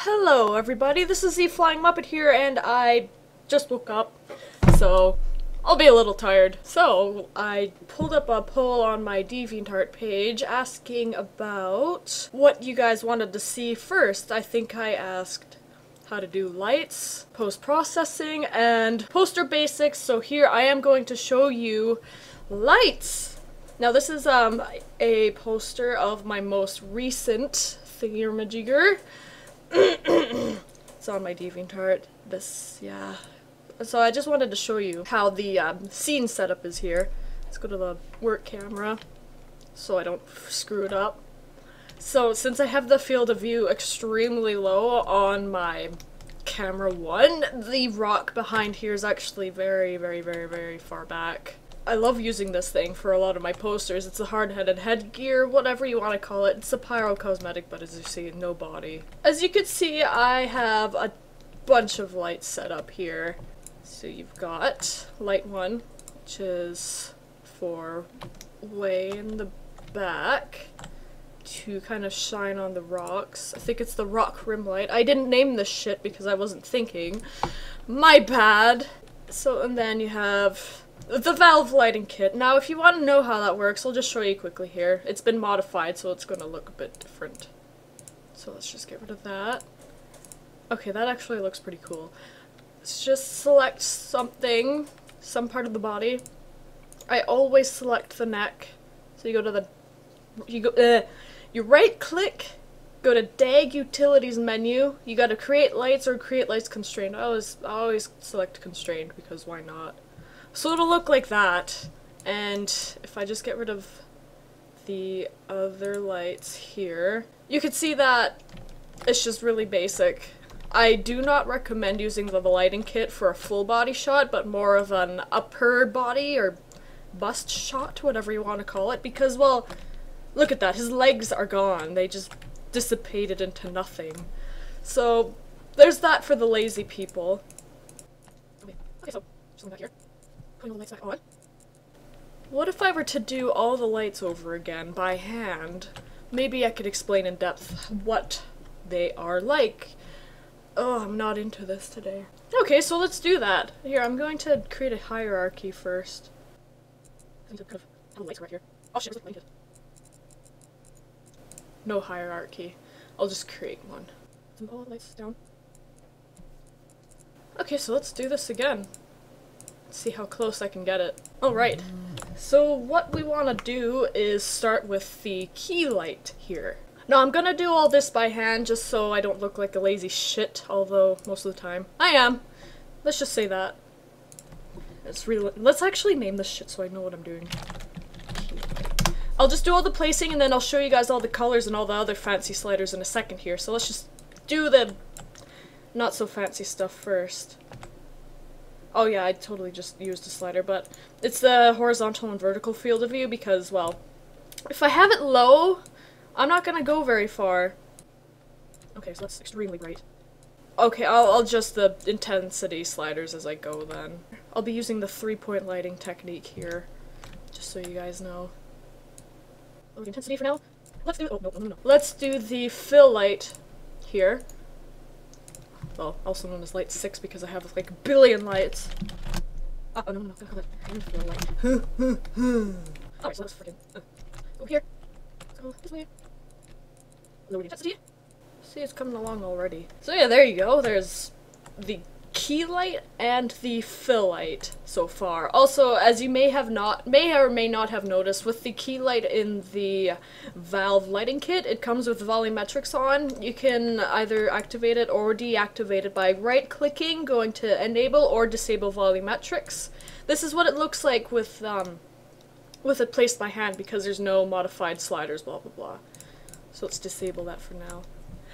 Hello everybody, this is the Flying Muppet here, and I just woke up, so I'll be a little tired. So, I pulled up a poll on my DeviantArt page asking about what you guys wanted to see first. I think I asked how to do lights, post-processing, and poster basics, so here I am going to show you lights! Now this is a poster of my most recent thingamajigger. It's on my DeviantArt. Yeah. So I just wanted to show you how the scene setup is here. Let's go to the work camera so I don't screw it up. So since I have the field of view extremely low on my camera 1, the rock behind here is actually very far back. I love using this thing for a lot of my posters. It's a hard-headed headgear, whatever you want to call it. It's a pyrocosmetic, but as you see, no body. As you can see, I have a bunch of lights set up here. So you've got light 1, which is for way in the back to kind of shine on the rocks. I think it's the rock rim light. I didn't name this shit because I wasn't thinking. My bad. So, and then you have the valve lighting kit. Now, if you want to know how that works, I'll just show you quickly here. It's been modified, so it's going to look a bit different. So let's just get rid of that. Okay, that actually looks pretty cool. Let's just select something, some part of the body. I always select the neck. So you go to the, you right click, go to DAG Utilities menu. You got to create lights or create lights constrained. I always select constrained because why not? So it'll look like that, and if I just get rid of the other lights here, you can see that it's just really basic. I do not recommend using the lighting kit for a full body shot, but more of an upper body or bust shot, whatever you want to call it, because, well, look at that, his legs are gone. They just dissipated into nothing. So there's that for the lazy people. Okay, so just going back here. Putting all the lights back on. What if I were to do all the lights over again by hand? Maybe I could explain in depth what they are like. Oh, I'm not into this today. Okay, so let's do that. Here, I'm going to create a hierarchy first. I need to kind of have the lights right here. Oh shit, where's the blanket? No hierarchy. I'll just create one. Put all the lights down. Okay, so let's do this again. See how close I can get it. Alright, so what we want to do is start with the key light here. Now I'm gonna do all this by hand just so I don't look like a lazy shit, although most of the time I am. Let's just say that. Let's actually name this shit so I know what I'm doing. I'll just do all the placing and then I'll show you guys all the colors and all the other fancy sliders in a second here, so let's just do the not so fancy stuff first. Oh yeah, I totally just used a slider, but it's the horizontal and vertical field of view because, well, if I have it low, I'm not gonna go very far. Okay, so that's extremely bright. Okay, I'll adjust the intensity sliders as I go then. I'll be using the 3-point lighting technique here, just so you guys know. Oh, the intensity for now? Let's do, oh, no. Let's do the fill light here. Well, also known as light 6 because I have like a billion lights. Oh, no, gotta have that infill light. Alright, so let's freaking go here. Let's go this way. Lower the intensity. See, it's coming along already. So yeah, there you go. There's the key light and the fill light so far. Also, as you may or may not have noticed, with the key light in the valve lighting kit, it comes with Volley Metrics on. You can either activate it or deactivate it by right-clicking, going to enable or disable Volley Metrics. This is what it looks like with it placed by hand because there's no modified sliders, blah blah blah. So let's disable that for now.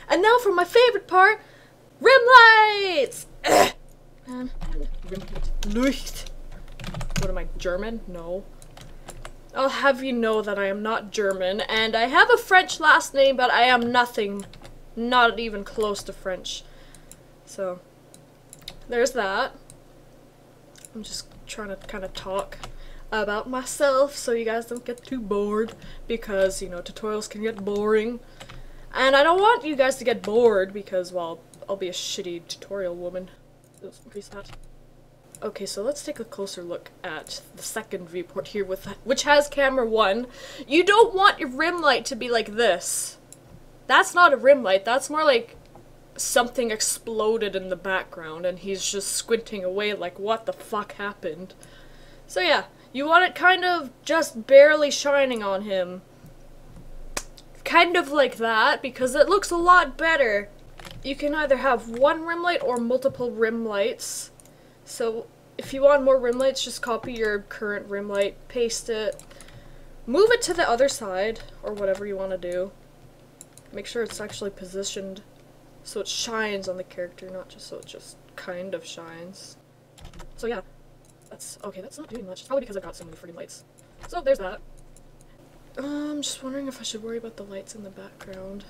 And now for my favorite part, rim lights! Rim light. What am I, German? No. I'll have you know that I am not German, and I have a French last name, but I am nothing, not even close to French. So, there's that. I'm just trying to kind of talk about myself so you guys don't get too bored, because, you know, tutorials can get boring. And I don't want you guys to get bored because, well, I'll be a shitty tutorial woman. Let's increase that. Okay, so let's take a closer look at the second viewport here, which has camera 1. You don't want your rim light to be like this. That's not a rim light, that's more like something exploded in the background and he's just squinting away like, what the fuck happened? So yeah, you want it kind of just barely shining on him. Kind of like that, because it looks a lot better. You can either have one rim light or multiple rim lights. So if you want more rim lights, just copy your current rim light, paste it, move it to the other side, or whatever you want to do. Make sure it's actually positioned so it shines on the character, not just so it just kind of shines. So yeah, that's not doing much. It's probably because I've got so many freaking lights. So there's that. I'm just wondering if I should worry about the lights in the background.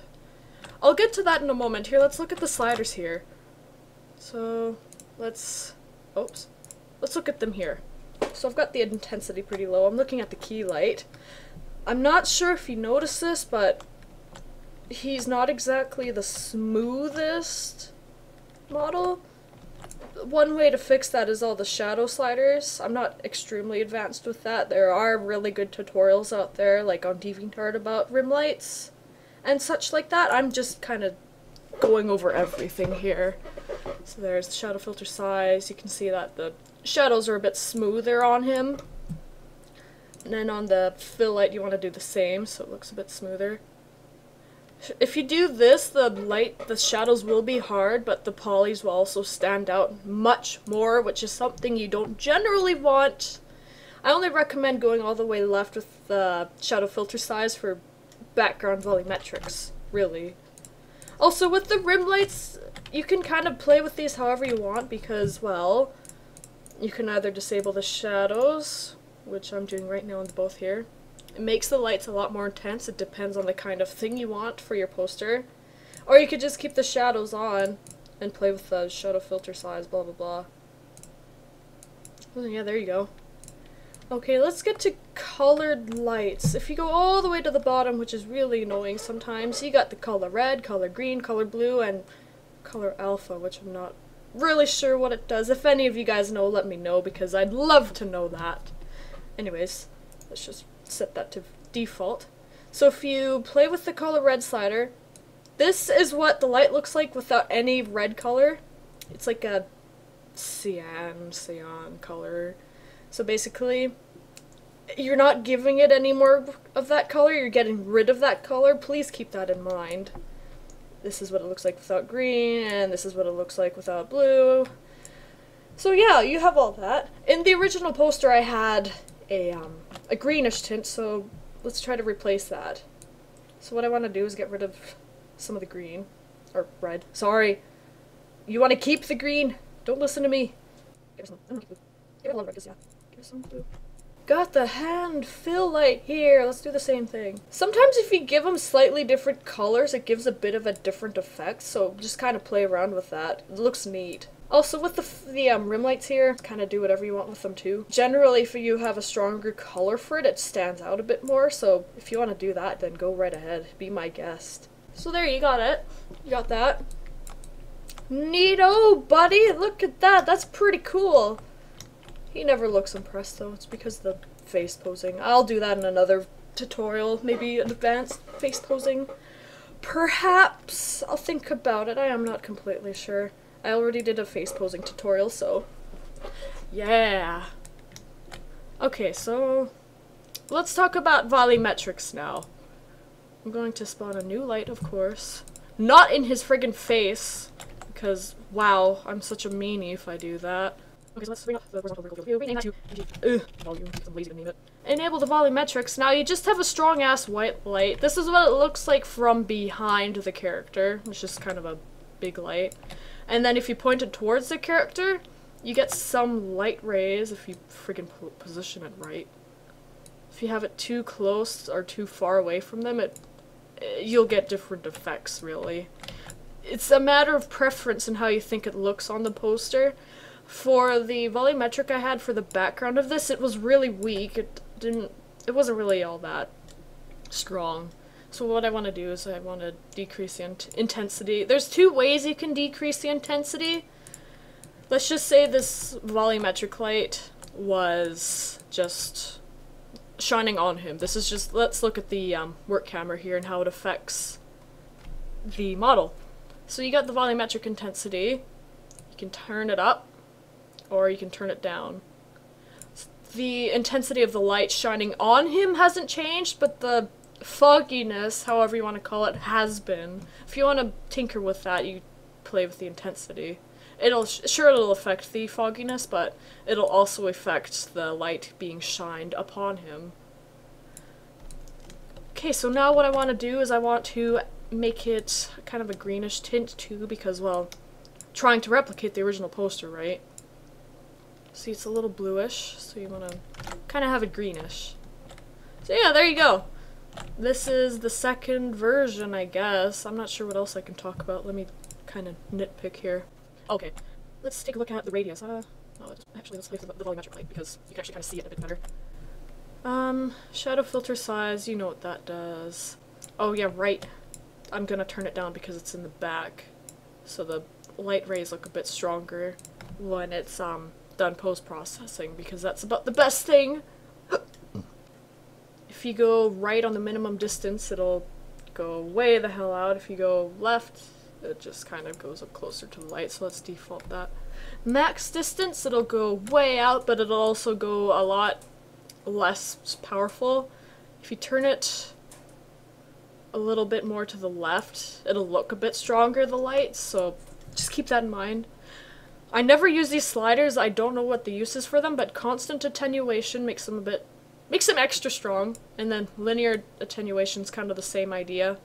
I'll get to that in a moment. Here, let's look at the sliders here. So, let's look at them here. So I've got the intensity pretty low. I'm looking at the key light. I'm not sure if you notice this, but he's not exactly the smoothest model. One way to fix that is all the shadow sliders. I'm not extremely advanced with that. There are really good tutorials out there, like on DeviantArt, about rim lights and such like that. I'm just kind of going over everything here. So there's the shadow filter size. You can see that the shadows are a bit smoother on him. And then on the fill light you want to do the same, so it looks a bit smoother. If you do this, the shadows will be hard, but the polys will also stand out much more, which is something you don't generally want. I only recommend going all the way left with the shadow filter size for background Volley Metrics, really. Also, with the rim lights, you can kind of play with these however you want because, well, you can either disable the shadows, which I'm doing right now on both here. It makes the lights a lot more intense. It depends on the kind of thing you want for your poster. Or you could just keep the shadows on and play with the shadow filter size, blah blah blah. Oh yeah, there you go. Okay, let's get to colored lights. If you go all the way to the bottom, which is really annoying sometimes, you got the color red, color green, color blue, and color alpha, which I'm not really sure what it does. If any of you guys know, let me know, because I'd love to know that. Anyways, let's just set that to default. So if you play with the color red slider, this is what the light looks like without any red color. It's like a cyan color. So basically, you're not giving it any more of that color, you're getting rid of that color. Please keep that in mind. This is what it looks like without green, and this is what it looks like without blue. So yeah, you have all that. In the original poster I had a greenish tint, so let's try to replace that. So what I want to do is get rid of some of the green. Or red. Sorry. You want to keep the green. Don't listen to me. Give her some. Give it a little red, yeah. Give her some blue. Got the hand fill light here. Let's do the same thing. Sometimes if you give them slightly different colors, it gives a bit of a different effect, so just kind of play around with that. It looks neat. Also, with the rim lights here, kind of do whatever you want with them too. Generally, if you have a stronger color for it, it stands out a bit more, so if you want to do that, then go right ahead. Be my guest. So there, you got it. You got that. Neato, buddy! Look at that! That's pretty cool! He never looks impressed, though. It's because of the face posing. I'll do that in another tutorial, maybe advanced face posing. Perhaps I'll think about it. I am not completely sure. I already did a face posing tutorial, so yeah. Okay, so let's talk about Volley Metrics now. I'm going to spawn a new light, of course. Not in his friggin' face, because wow, I'm such a meanie if I do that. Okay, so let's bring up the horizontal vertical view. Rename that to volume, because I'm lazy to name it. Enable the Volley Metrics. Now you just have a strong ass white light. This is what it looks like from behind the character. It's just kind of a big light. And then if you point it towards the character, you get some light rays if you friggin' position it right. If you have it too close or too far away from them, you'll get different effects, really. It's a matter of preference and how you think it looks on the poster. For the Volley Metric I had for the background of this, it was really weak. It wasn't really all that strong. So what I want to do is I want to decrease the intensity. There's two ways you can decrease the intensity. Let's just say this volumetric light was just shining on him. This is just, let's look at the work camera here and how it affects the model. So you got the volumetric intensity. You can turn it up or you can turn it down. The intensity of the light shining on him hasn't changed, but the fogginess, however you want to call it, has been. If you want to tinker with that, you play with the intensity. It'll affect the fogginess, but it'll also affect the light being shined upon him. Okay, so now what I want to do is I want to make it kind of a greenish tint too, because, well, trying to replicate the original poster, right? See, it's a little bluish, so you want to kind of have it greenish. So yeah, there you go. This is the second version, I guess. I'm not sure what else I can talk about. Let me kind of nitpick here. Okay, let's take a look at the radius. Actually, let's play with the volumetric light because you can actually kind of see it a bit better. Shadow filter size, you know what that does. Oh yeah, right. I'm gonna turn it down because it's in the back, so the light rays look a bit stronger when it's done post-processing, because that's about the best thing. If you go right on the minimum distance, it'll go way the hell out. If you go left, it just kind of goes up closer to the light, so let's default that. Max distance, it'll go way out, but it'll also go a lot less powerful. If you turn it a little bit more to the left, it'll look a bit stronger, the light, so just keep that in mind. I never use these sliders. I don't know what the use is for them, but constant attenuation makes them extra strong, and then linear attenuation is kind of the same idea.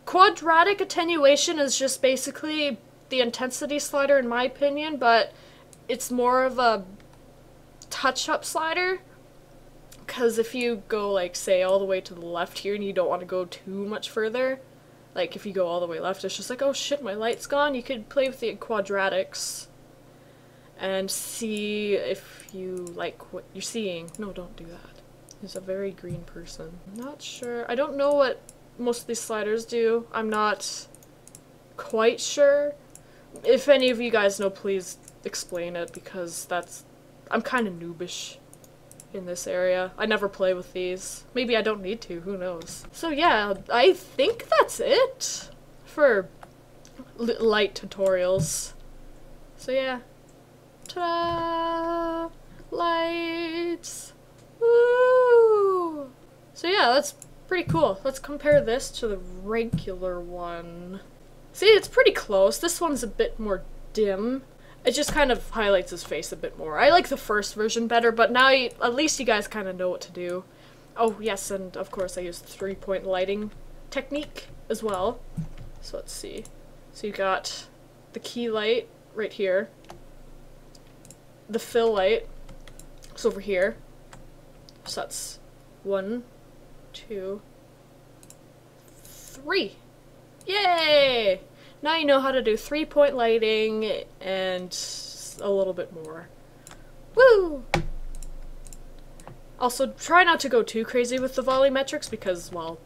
Quadratic attenuation is just basically the intensity slider in my opinion, but it's more of a touch-up slider, because if you go, like, say all the way to the left here and you don't want to go too much further, like if you go all the way left, it's just like, oh shit, my light's gone. You could play with the quadratics and see if you like what you're seeing. No, don't do that. He's a very green person. I'm not sure. I don't know what most of these sliders do. I'm not quite sure. If any of you guys know, please explain it, because I'm kind of noobish in this area. I never play with these. Maybe I don't need to, who knows. So yeah, I think that's it for light tutorials. So yeah. Ta-da! Lights! Woo! So yeah, that's pretty cool. Let's compare this to the regular one. See, it's pretty close. This one's a bit more dim. It just kind of highlights his face a bit more. I like the first version better, but now at least you guys kind of know what to do. Oh yes, and of course I used 3-point lighting technique as well. So let's see. So you got the key light right here. The fill light is over here. So that's 1, 2, 3. Yay! Now you know how to do 3-point lighting and a little bit more. Woo! Also, try not to go too crazy with the Volley Metrics because, well,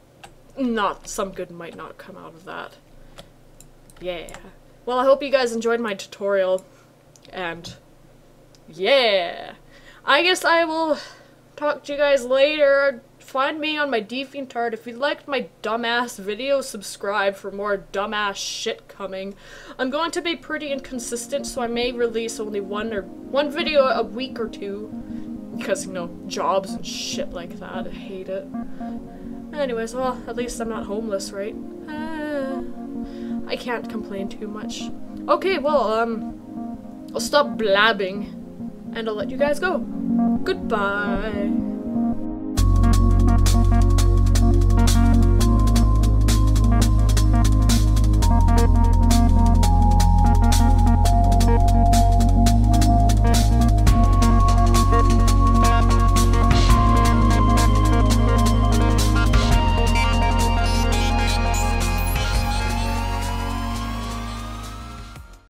some good might not come out of that. Yeah. Well, I hope you guys enjoyed my tutorial, and yeah! I guess I will talk to you guys later. Find me on my DeviantArt. If you liked my dumbass video, subscribe for more dumbass shit coming. I'm going to be pretty inconsistent, so I may release only one video a week or two. Because, you know, jobs and shit like that. I hate it. Anyways, well, at least I'm not homeless, right? I can't complain too much. Okay, well, I'll stop blabbing, and I'll let you guys go. Goodbye.